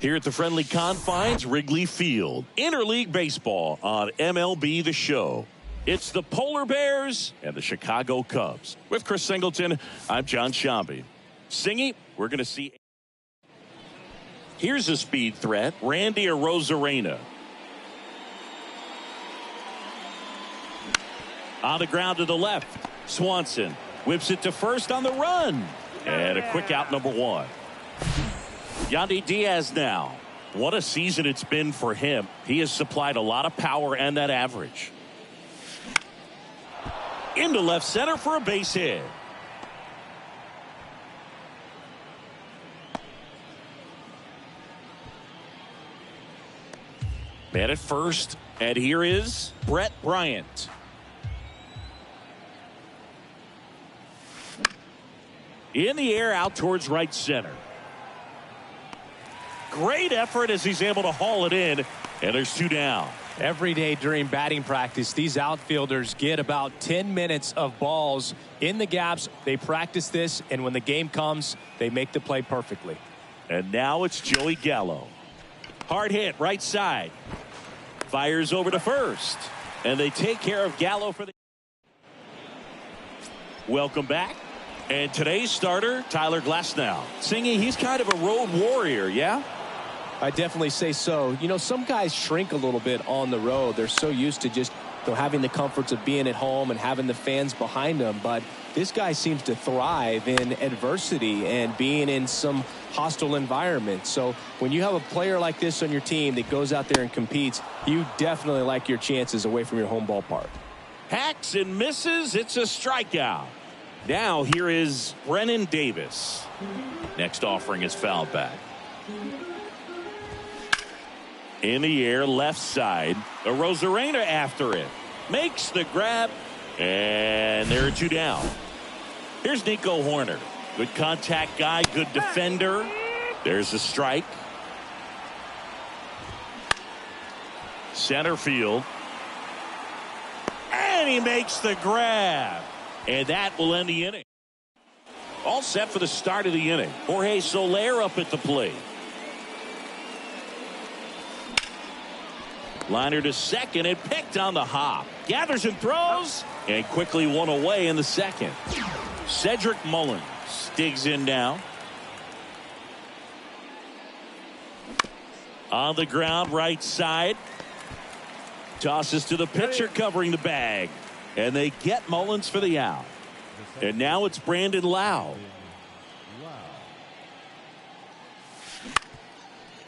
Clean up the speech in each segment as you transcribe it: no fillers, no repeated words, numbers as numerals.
Here at the friendly confines, Wrigley Field. Interleague baseball on MLB The Show. It's the Polar Bears and the Chicago Cubs. With Chris Singleton, I'm John Shambi. Singy, we're going to see. Here's a speed threat, Randy Arozarena. On the ground to the left, Swanson whips it to first on the run. And a quick out, number one. Yandy Diaz now. What a season it's been for him. He has supplied a lot of power and that average. Into left center for a base hit. Man at first, and here is Brett Bryant. In the air out towards right center. Great effort as he's able to haul it in, and there's two down. Every day during batting practice, these outfielders get about 10 minutes of balls in the gaps. They practice this, and when the game comes, they make the play perfectly. And now it's Joey Gallo. Hard hit, right side. Fires over to first. And they take care of Gallo for the... Welcome back. And today's starter, Tyler Glasnow. Singy, he's kind of a road warrior, yeah? I definitely say so. You know, some guys shrink a little bit on the road. They're so used to just having the comforts of being at home and having the fans behind them. But this guy seems to thrive in adversity and being in some hostile environment. So when you have a player like this on your team that goes out there and competes, you definitely like your chances away from your home ballpark. Hacks and misses. It's a strikeout. Now here is Brennan Davis. Next offering is fouled back. In the air, left side. Arozarena after it. Makes the grab. And there are two down. Here's Nico Horner. Good contact guy, good defender. There's a strike. Center field. And he makes the grab. And that will end the inning. All set for the start of the inning. Jorge Soler up at the plate. Liner to second and picked on the hop. Gathers and throws and quickly one away in the second. Cedric Mullins digs in now. On the ground right side. Tosses to the pitcher covering the bag. And they get Mullins for the out. And now it's Brandon Lau.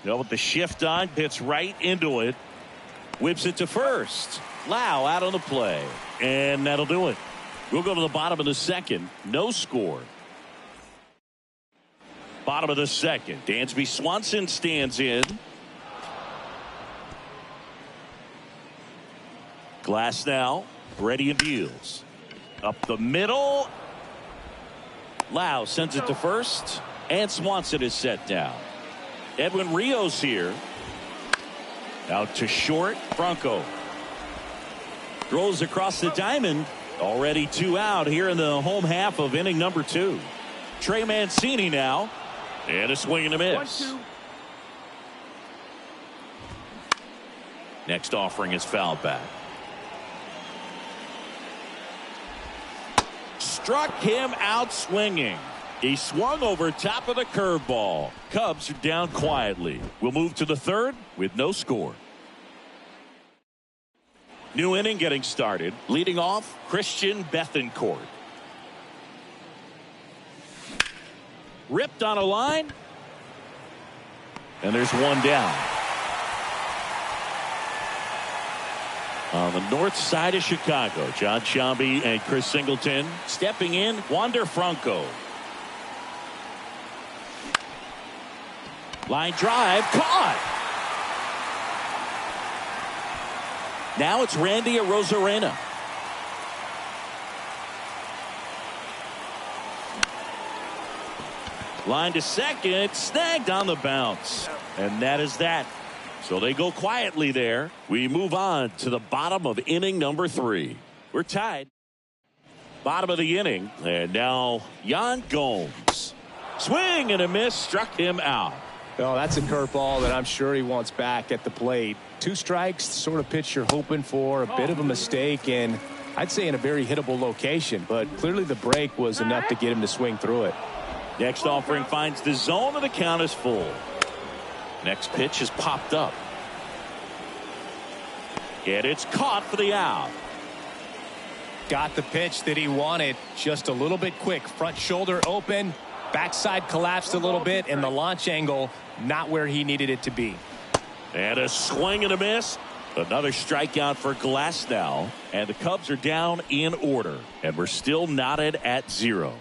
With the shift on, hits right into it. Whips it to first. Lau out on the play. And that'll do it. We'll go to the bottom of the second. No score. Bottom of the second. Dansby Swanson stands in. Glasnow ready and deals. Up the middle. Lau sends it to first. And Swanson is set down. Edwin Rios here. Out to short. Franco throws across the diamond. Already two out here in the home half of inning number two. Trey Mancini now. And a swing and a miss. 1-2. Next offering is fouled back. Struck him out swinging. He swung over top of the curveball. Cubs are down quietly. We'll move to the third with no score. New inning getting started. Leading off, Christian Bethancourt. Ripped on a line. And there's one down. On the north side of Chicago, John Shambi and Chris Singleton stepping in. Wander Franco. Line drive, caught. Now it's Randy Arozarena. Line to second, snagged on the bounce. And that is that. So they go quietly there. We move on to the bottom of inning number 3. We're tied. Bottom of the inning. And now Yan Gomes. Swing and a miss, struck him out. Oh, that's a curveball that I'm sure he wants back at the plate. 2 strikes, sort of pitch you're hoping for, a bit of a mistake, and I'd say in a very hittable location, but clearly the break was enough to get him to swing through it. Next offering finds the zone, and the count is full. Next pitch is popped up. And it's caught for the out. Got the pitch that he wanted, just a little bit quick. Front shoulder open, backside collapsed a little bit, and the launch angle not where he needed it to be. And a swing and a miss. Another strikeout for Glasnow, and the Cubs are down in order, and we're still knotted at 0.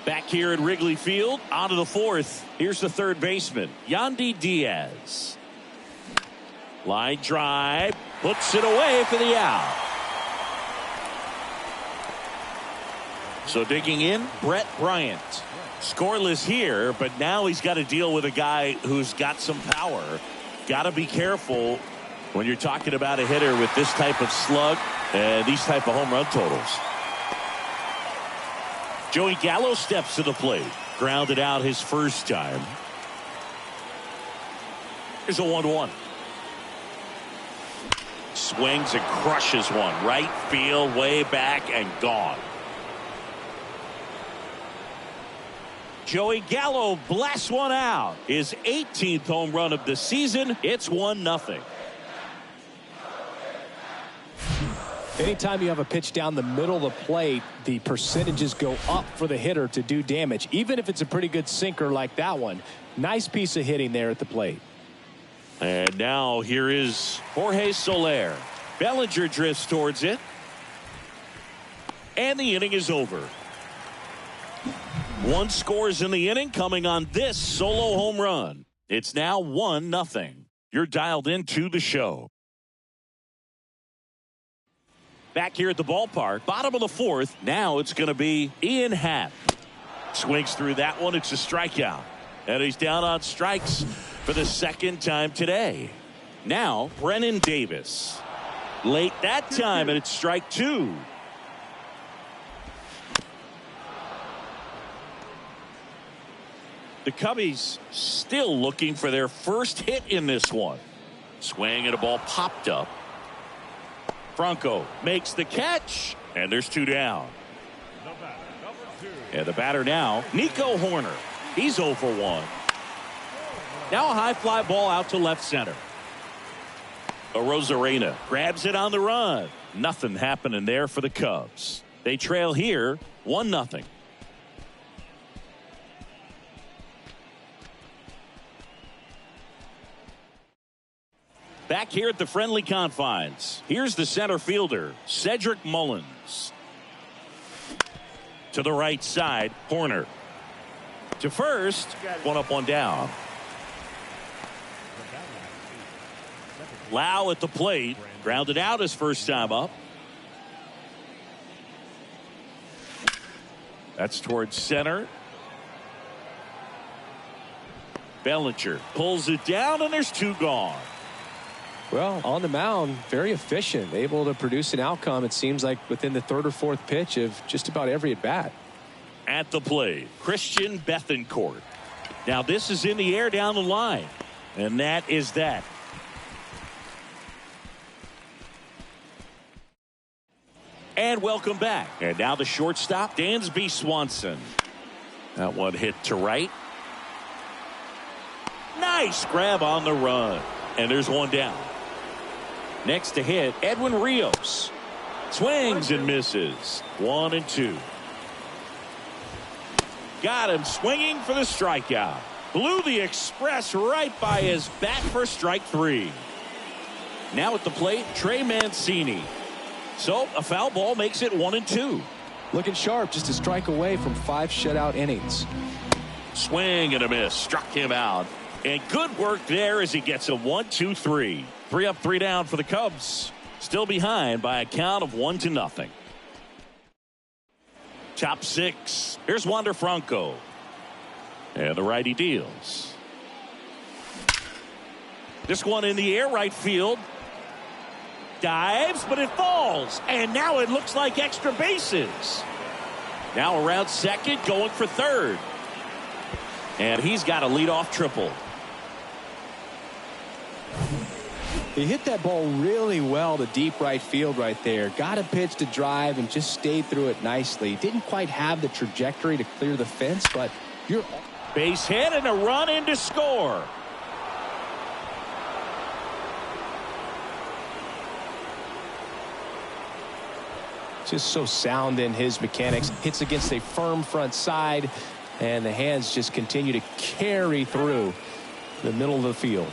Back here at Wrigley Field, on to the 4th. Here's the third baseman, Yandy Diaz. Line drive, puts it away for the out. So digging in, Brett Bryant. Scoreless here, but now he's got to deal with a guy who's got some power. Got to be careful when you're talking about a hitter with this type of slug and these type of home run totals. Joey Gallo steps to the plate. Grounded out his first time. Here's a 1-1. Swings and crushes one. Right field, way back, and gone. Joey Gallo blasts one out. His 18th home run of the season. It's 1-0. Anytime you have a pitch down the middle of the plate, the percentages go up for the hitter to do damage, even if it's a pretty good sinker like that one. Nice piece of hitting there at the plate. And now here is Jorge Soler. Bellinger drifts towards it. And the inning is over. 1 scores in the inning, coming on this solo home run. It's now 1-0. You're dialed into the show. Back here at the ballpark, bottom of the 4th. Now it's going to be Ian Happ. Swings through that one. It's a strikeout. And he's down on strikes for the 2nd time today. Now Brennan Davis. Late that time, and it's strike 2. The Cubbies still looking for their first hit in this one. Swing and a ball popped up. Franco makes the catch, and there's 2 down. And the batter now, Nico Horner. He's 0 for 1. Now a high fly ball out to left center. Arozarena grabs it on the run. Nothing happening there for the Cubs. They trail here 1-0. Back here at the friendly confines, here's the center fielder, Cedric Mullins. To the right side, Horner. To first, 1 up, 1 down. Lau at the plate, grounded out his first time up. That's towards center. Bellinger pulls it down, and there's 2 gone. Well, on the mound, very efficient, able to produce an outcome, it seems like, within the 3rd or 4th pitch of just about every at-bat. At the plate, Christian Bethancourt. Now this is in the air down the line, and that is that. And welcome back. And now the shortstop, Dansby Swanson. That one hit to right. Nice grab on the run. And there's 1 down. Next to hit, Edwin Rios. Swings and misses. 1-2. Got him swinging for the strikeout. Blew the express right by his bat for strike 3. Now at the plate, Trey Mancini. So a foul ball makes it 1-2. Looking sharp, just a strike away from 5 shutout innings. Swing and a miss. Struck him out. And good work there as he gets a 1-2-3. 3 up, 3 down for the Cubs. Still behind by a count of 1-0. Top 6. Here's Wander Franco. And the righty deals. This one in the air, right field. Dives, but it falls. And now it looks like extra bases. Now around second, going for third. And he's got a leadoff triple. He hit that ball really well to deep right field right there. Got a pitch to drive and just stayed through it nicely. Didn't quite have the trajectory to clear the fence, but you're... Base hit and a run in to score. Just so sound in his mechanics. Hits against a firm front side, and the hands just continue to carry through the middle of the field.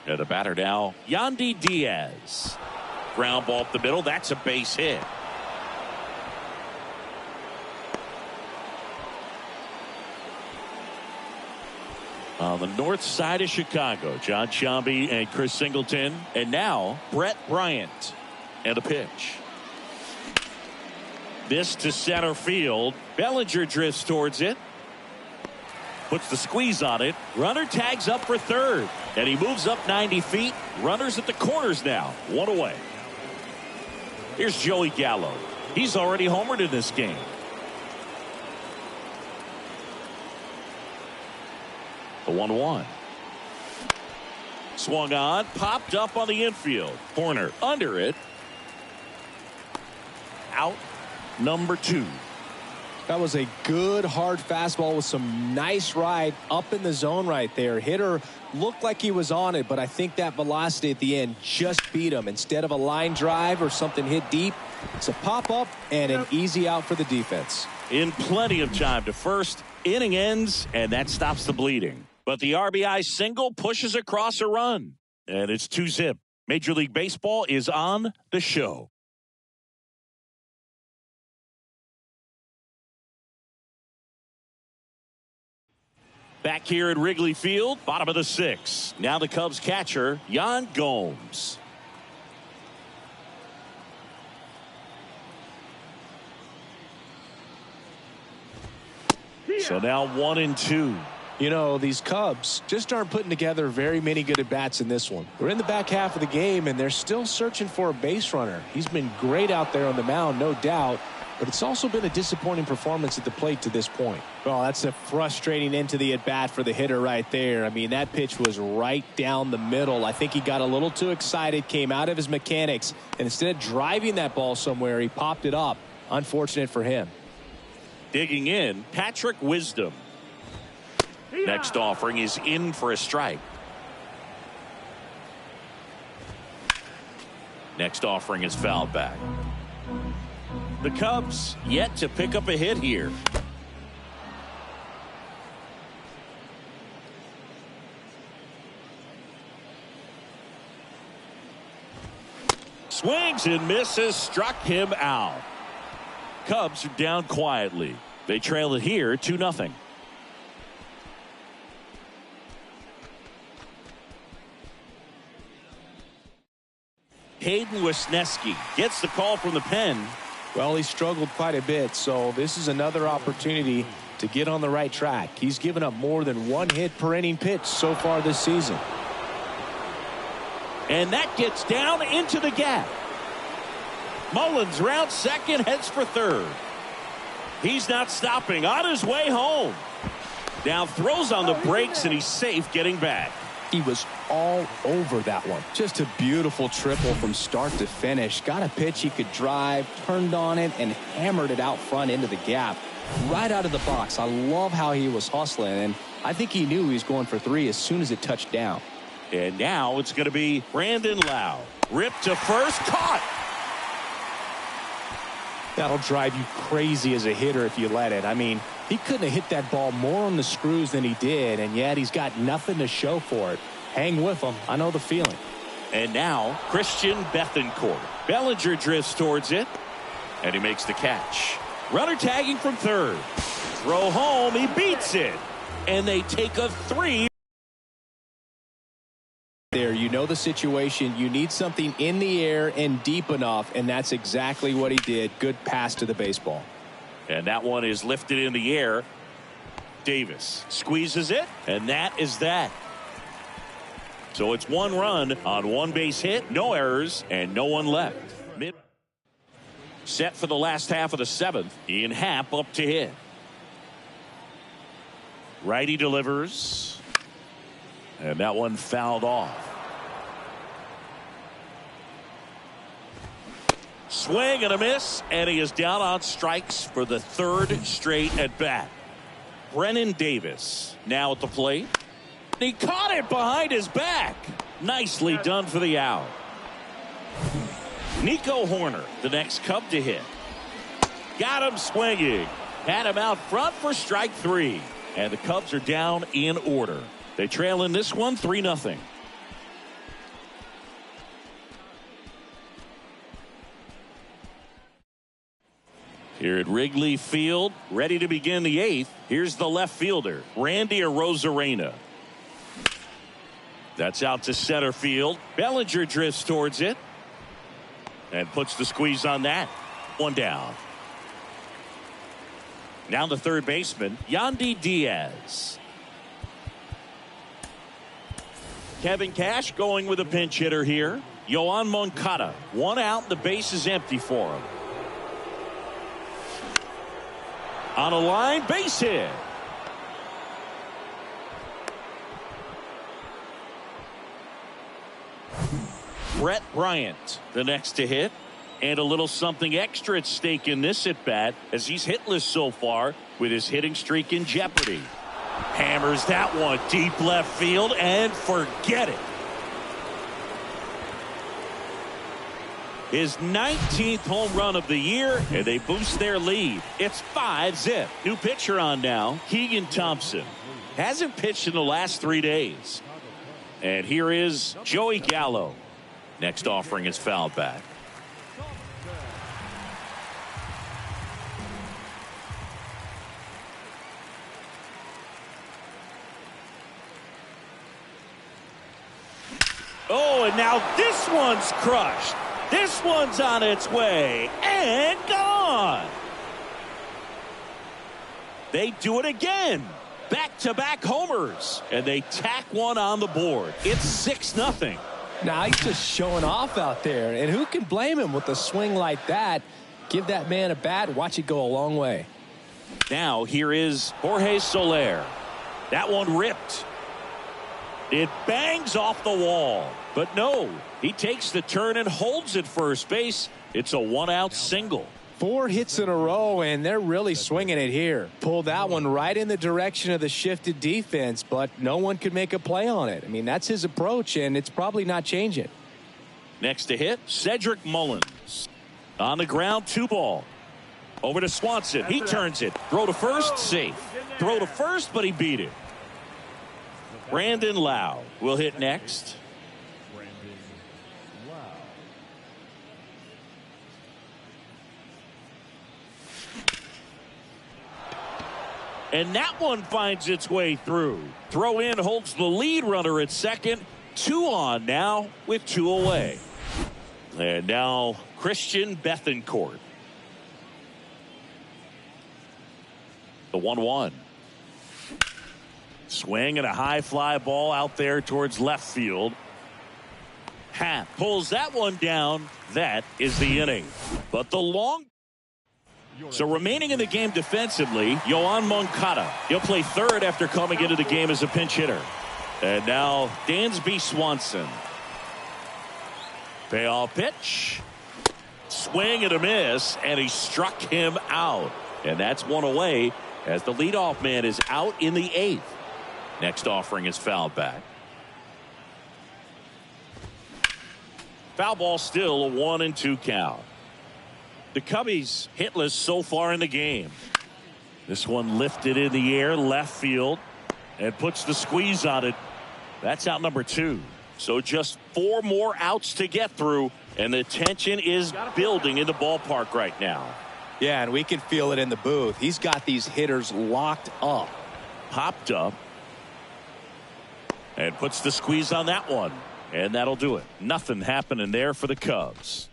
And the batter now, Yandy Diaz. Ground ball up the middle. That's a base hit. On the north side of Chicago, John Sciambi and Chris Singleton. And now, Brett Bryant. And a pitch. This to center field. Bellinger drifts towards it. Puts the squeeze on it. Runner tags up for third. And he moves up 90 feet. Runners at the corners now. One away. Here's Joey Gallo. He's already homered in this game. The 1-1. Swung on. Popped up on the infield. Corner under it. Out number 2. That was a good hard fastball with some nice ride up in the zone right there. Hitter looked like he was on it, but I think that velocity at the end just beat him. Instead of a line drive or something hit deep, it's a pop up and an easy out for the defense. In plenty of time to first. Inning ends, and that stops the bleeding. But the RBI single pushes across a run, and it's 2-zip. Major League Baseball is on the show. Back here at Wrigley Field, bottom of the 6th. Now the Cubs catcher, Yan Gomes. So now 1-2. You know, these Cubs just aren't putting together very many good at-bats in this one. We're in the back half of the game, and they're still searching for a base runner. He's been great out there on the mound, no doubt, but it's also been a disappointing performance at the plate to this point. Well, that's a frustrating end to the at-bat for the hitter right there. I mean, that pitch was right down the middle. I think he got a little too excited, came out of his mechanics, and instead of driving that ball somewhere, he popped it up. Unfortunate for him. Digging in, Patrick Wisdom. Next offering is in for a strike. Next offering is fouled back. The Cubs yet to pick up a hit here. Swings and misses, struck him out. Cubs are down quietly. They trail it here 2-0. Hayden Wesneski gets the call from the pen. Well, he struggled quite a bit, so this is another opportunity to get on the right track. He's given up more than one hit per inning pitch so far this season. And that gets down into the gap. Mullins rounds second, heads for third. He's not stopping, on his way home. Now throws on the brakes, and he's safe getting back. He was all over that one. Just a beautiful triple from start to finish. Got a pitch he could drive, turned on it, and hammered it out front into the gap. Right out of the box. I love how he was hustling, and I think he knew he was going for 3 as soon as it touched down. And now it's going to be Brandon Lau. Ripped to first, caught. That'll drive you crazy as a hitter if you let it. I mean, he couldn't have hit that ball more on the screws than he did, and yet he's got nothing to show for it. Hang with him. I know the feeling. And now Christian Bethancourt. Bellinger drifts towards it, and he makes the catch. Runner tagging from third. Throw home. He beats it. And they take a 3. There, you know the situation. You need something in the air and deep enough, and that's exactly what he did. Good pass to the baseball. And that one is lifted in the air. Davis squeezes it, and that is that. So it's 1 run on 1 base hit, no errors, and no one left. Set for the last half of the 7th. Ian Happ up to hit. Righty delivers. And that one fouled off. Swing and a miss, and he is down on strikes for the 3rd straight at bat. Brennan Davis now at the plate. He caught it behind his back. Nicely done for the out. Nico Horner, the next Cub to hit. Got him swinging. Had him out front for strike 3. And the Cubs are down in order. They trail in this one 3-0. Here at Wrigley Field, ready to begin the 8th. Here's the left fielder, Randy Arozarena. That's out to center field. Bellinger drifts towards it and puts the squeeze on that. 1 down. Now the third baseman, Yandy Diaz. Kevin Cash going with a pinch hitter here. Yoan Moncada, 1 out, the base is empty for him. On a line, base hit. Brett Bryant, the next to hit. And a little something extra at stake in this at bat as he's hitless so far with his hitting streak in jeopardy. Hammers that one deep left field and forget it. His 19th home run of the year, and they boost their lead. It's 5-zip. New pitcher on now, Keegan Thompson. Hasn't pitched in the last 3 days. And here is Joey Gallo. Next offering is fouled back. Oh, and now this one's crushed. This one's on its way and gone. They do it again. Back-to-back homers. And they tack one on the board. It's 6-0. Now he's just showing off out there. And who can blame him with a swing like that? Give that man a bat. Watch it go a long way. Now here is Jorge Soler. That one ripped. It bangs off the wall. But no, he takes the turn and holds at first base. It's a 1-out single. 4 hits in a row, and they're really swinging it here. Pulled that one right in the direction of the shifted defense, but no one could make a play on it. I mean, that's his approach, and it's probably not changing. Next to hit, Cedric Mullins. On the ground, 2 ball. Over to Swanson. He turns it. Throw to first, safe. Throw to first, but he beat it. Brandon Lau will hit next. And that one finds its way through. Throw in holds the lead runner at second. 2 on now with 2 away. And now Christian Bethancourt. The 1-1. Swing and a high fly ball out there towards left field. Happ pulls that one down. That is the inning. But the long. So remaining in the game defensively, Yoan Moncada. He'll play third after coming into the game as a pinch hitter. And now Dansby Swanson. Payoff pitch. Swing and a miss, and he struck him out. And that's 1 away as the leadoff man is out in the 8th. Next offering is fouled back. Foul ball, still a 1-2 count. The Cubbies hitless so far in the game. This one lifted in the air left field and puts the squeeze on it. That's out number 2. So just 4 more outs to get through, and the tension is building in the ballpark right now. Yeah, and we can feel it in the booth. He's got these hitters locked up. Popped up and puts the squeeze on that one, and that'll do it. Nothing happening there for the Cubs.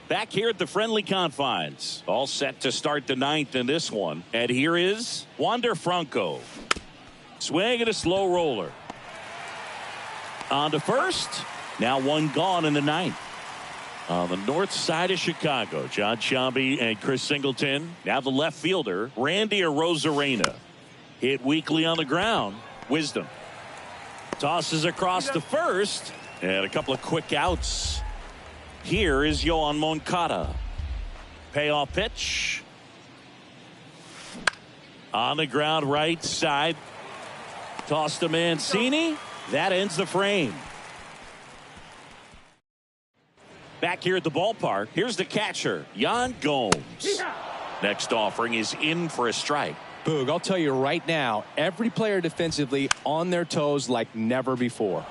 Back here at the friendly confines. All set to start the ninth in this one. And here is Wander Franco. Swing and a slow roller. On to first. Now one gone in the ninth. On the north side of Chicago, John Sciambi and Chris Singleton. Now the left fielder, Randy Arozarena. Hit weakly on the ground. Wisdom. Tosses across to first. And a couple of quick outs. Here is Yoan Moncada. Payoff pitch. On the ground right side. Tossed to Mancini. That ends the frame. Back here at the ballpark, here's the catcher, Yan Gomes. Next offering is in for a strike. Boog, I'll tell you right now, every player defensively on their toes like never before.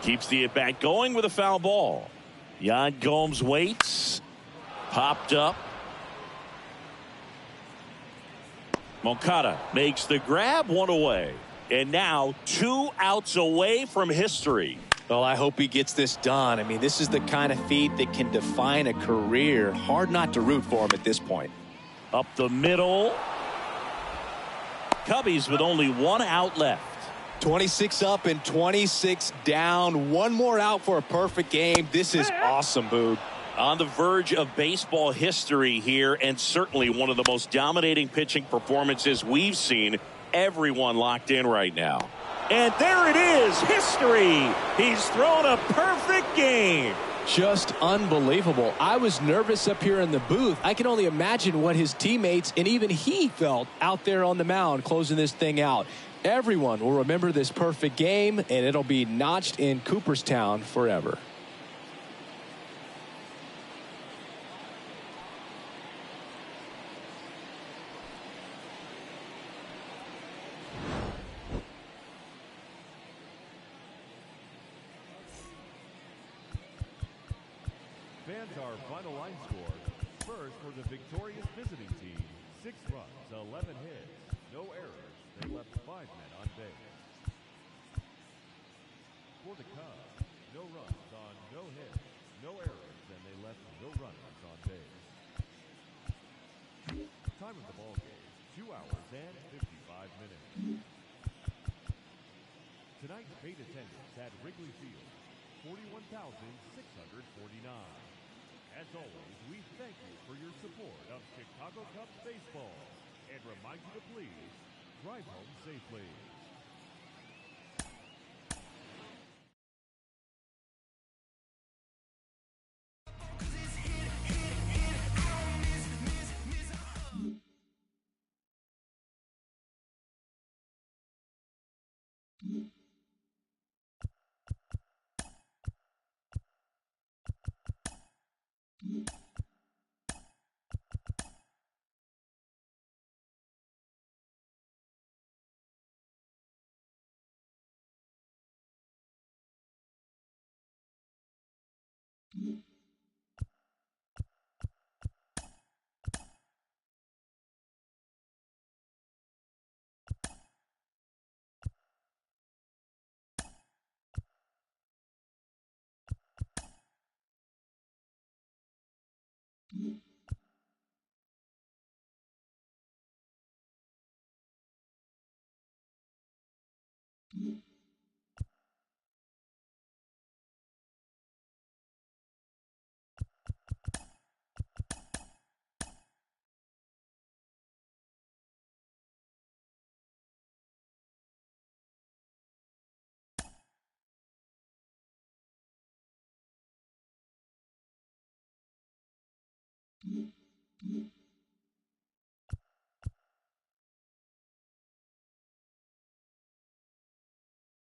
Keeps the at-bat going with a foul ball. Yan Gomes waits. Popped up. Moncada makes the grab, one away. And now 2 outs away from history. Well, I hope he gets this done. I mean, this is the kind of feat that can define a career. Hard not to root for him at this point. Up the middle. Cubbies with only 1 out left. 26 up and 26 down. 1 more out for a perfect game. This is awesome, Boog. On the verge of baseball history here, and certainly one of the most dominating pitching performances we've seen. Everyone locked in right now. And there it is, history. He's thrown a perfect game. Just unbelievable. I was nervous up here in the booth. I can only imagine what his teammates and even he felt out there on the mound closing this thing out. Everyone will remember this perfect game, and it'll be notched in Cooperstown forever. Fans, our final line score. First for the victorious visiting team, 6 runs, 11 hits, no errors. They left 5 men on base. For the Cubs, no runs on no hits, no errors, and they left no runners on base. Time of the ball game, 2 hours and 55 minutes. Tonight's paid attendance at Wrigley Field, 41,649. As always, we thank you for your support of Chicago Cubs baseball and remind you to please drive home safely.